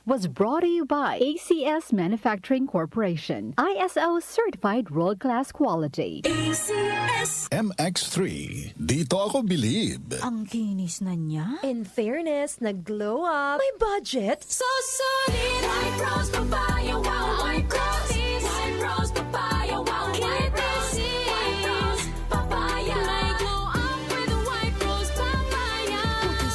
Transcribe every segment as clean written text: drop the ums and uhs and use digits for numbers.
Was brought to you by ACS Manufacturing Corporation, ISO certified world-class quality. ACS MX3, dito ako believe. Ang kinis na niya. In fairness, nag-glow up. May budget. So solid, White Rose Papaya, wow, White Rose. White Rose Papaya, wow, White Rose. White Rose Papaya. May glow up with the White Rose Papaya.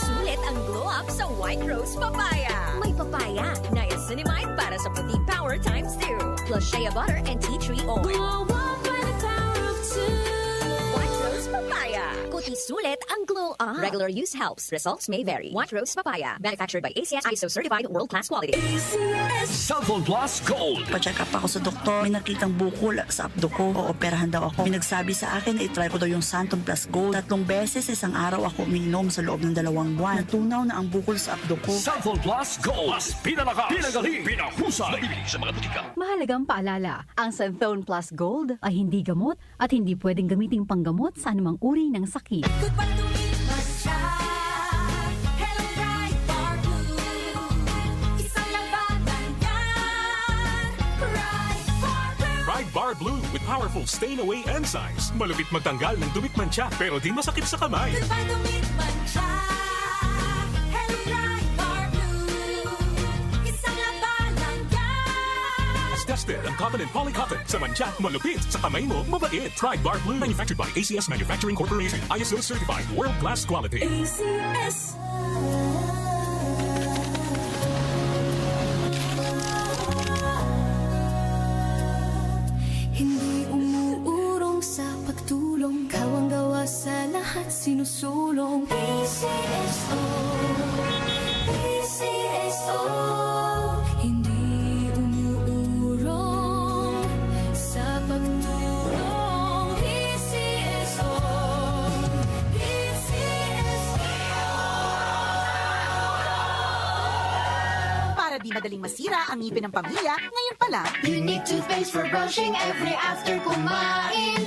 Sulit ang glow up sa White Rose Papaya. May papaya, niacinamide para sa puting power times 2. Plus shea butter and tea tree oil. Glow up by the power of 2. White Rose Papaya. Kuti sulit ang glow up. Regular use helps. Results may vary. White Rose Papaya. Manufactured by ACS ISO certified world-class quality. ACS Cellphone Plus Gold. Pa-check up ako sa doktor. May nakitang bukol sa abdo ko. Ooperahan daw ako. May nagsabi sa akin na itry ko daw yung Santon Plus Gold. 3 beses isang araw ako umiinom sa loob ng 2 buwan. Natunaw na ang bukol sa abdo ko. Cellphone Plus Gold. Mas pinalakas, pinagaling, pinahusay. Mabibili sa mga butika. Mahalagang paalala, ang Santhone Plus Gold ay hindi gamot at hindi pwedeng gamiting panggamot sa anumang uri ng sakit. Good pa tumipas siya. Hello, Bright Bar Blue. Isang labanan yan. Bright Bar Blue. Pride Bar Blue with powerful stain-away enzymes. Malupit magtanggal ng dumitman siya pero di masakit sa kamay. Good pa tumipas siya. Hello, Bright Bar Blue. Isang labanan yan. As tested ang cotton and polycotton. Sa mancha, malupit. Sa kamay mo, mabait. Pride Bar Blue. Manufactured by ACS Manufacturing Corporation. ISO certified world-class quality. ACS. Hindi umuurong sa pagtulong, kawang gawa sa lahat sinusulong. PCSO, PCSO. Hindi umuurong sa pagtulong. PCSO, Para di madaling masira ang ngipin ng pamilya, ngayon pa lang, Unique toothpaste for brushing every after kumain.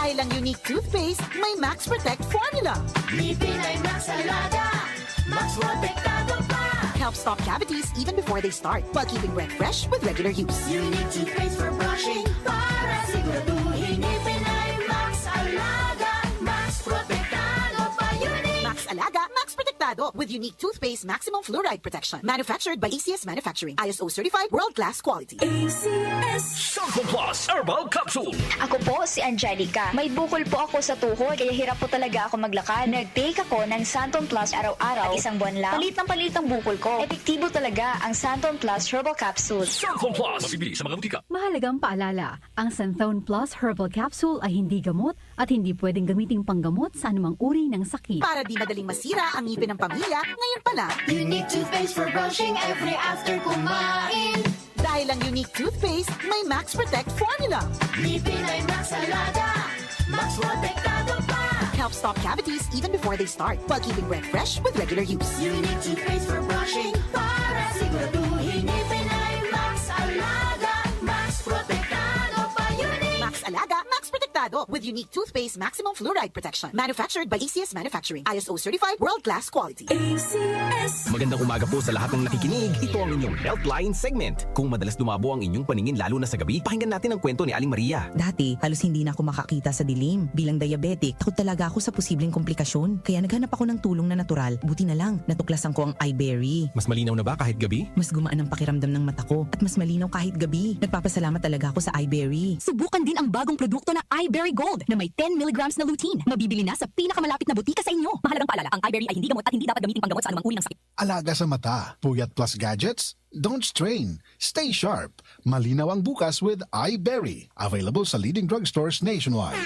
dahil ang unique toothpaste, may Max Protect formula. Ngipin ay Max Alaga, Max Protektado pa. Helps stop cavities even before they start, while keeping breath fresh with regular use. Unique toothpaste for brushing para siguraduhin ngipin ay Max Alaga, Max Protektado pa. Unique. Max Alaga, Max Protectado with unique toothpaste maximum fluoride protection. Manufactured by ACS Manufacturing. ISO certified world-class quality. ACS. Cellphone Plus Herbal Capsule. Ako po si Angelica. May bukol po ako sa tuhod kaya hirap po talaga ako maglakad. Nag-take ako ng Santon Plus araw-araw at 1 buwan lang. Palit ang bukol ko. Epektibo talaga ang Santon Plus Herbal Capsule. Cellphone Plus. Mabibili sa mga butika. Mahalagang paalala, ang Santhone Plus Herbal Capsule ay hindi gamot at hindi pwedeng gamiting panggamot sa anumang uri ng sakit. Para di madaling masira ang ngipin ng pamilya, ngayon pa lang, Unique toothpaste for brushing every after kumain. dahil ang unique toothpaste, may Max Protect formula. Ngipin ay Max Alaga, Max Protektado pa. Helps stop cavities even before they start, while keeping breath fresh with regular use. Unique toothpaste for brushing para siguraduhin ngipin ay Max Alaga, Max Protektado pa. Unique. Max Alaga, Max Protectado with unique toothpaste maximum fluoride protection. Manufactured by ACS Manufacturing. ISO certified world-class quality. ACS. Magandang umaga po sa lahat ng nakikinig. Ito ang inyong Healthline segment. Kung madalas dumabo ang inyong paningin lalo na sa gabi, pakinggan natin ang kwento ni Aling Maria. Dati, halos hindi na ako makakita sa dilim. Bilang diabetic, takot talaga ako sa posibleng komplikasyon. Kaya naghanap ako ng tulong na natural. Buti na lang, natuklasan ko ang iBerry. Mas malinaw na ba kahit gabi? Mas gumaan ang pakiramdam ng mata ko at mas malinaw kahit gabi. Nagpapasalamat talaga ako sa iBerry. Subukan din ang bagong produkto na iBerry Gold na may 10 mg na lutein. Mabibili na sa pinakamalapit na butika sa inyo. Mahalagang paalala, ang iBerry ay hindi gamot at hindi dapat gamitin panggamot sa anumang uri ng sakit. Alaga sa mata, puyat plus gadgets? Don't strain. Stay sharp. Malinaw ang bukas with iBerry. Available sa leading drugstores nationwide.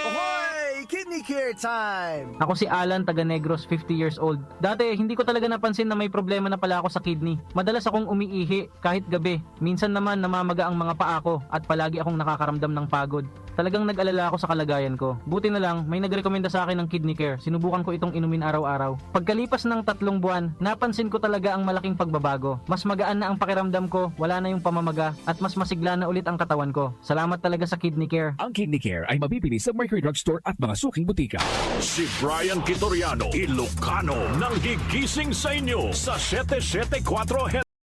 Ahoy! Kidney Care time! Ako si Alan, taga Negros, 50 years old. Dati, hindi ko talaga napansin na may problema na pala ako sa kidney. Madalas akong umiihi kahit gabi. Minsan naman namamaga ang mga paa ko at palagi akong nakakaramdam ng pagod. Talagang nag-alala ako sa kalagayan ko. Buti na lang, may nagrekomenda sa akin ng Kidney Care. Sinubukan ko itong inumin araw-araw. Pagkalipas ng 3 buwan, napansin ko talaga ang malaking pagbabago. Mas magaan na ang pakiramdam ko, wala na yung pamamaga, at mas masigla na ulit ang katawan ko. Salamat talaga sa Kidney Care. Ang Kidney Care ay mabibili sa Mercury Drugstore at mga suking butika. Si Brian Kitoriano, Ilocano, nang gigising sa inyo sa 774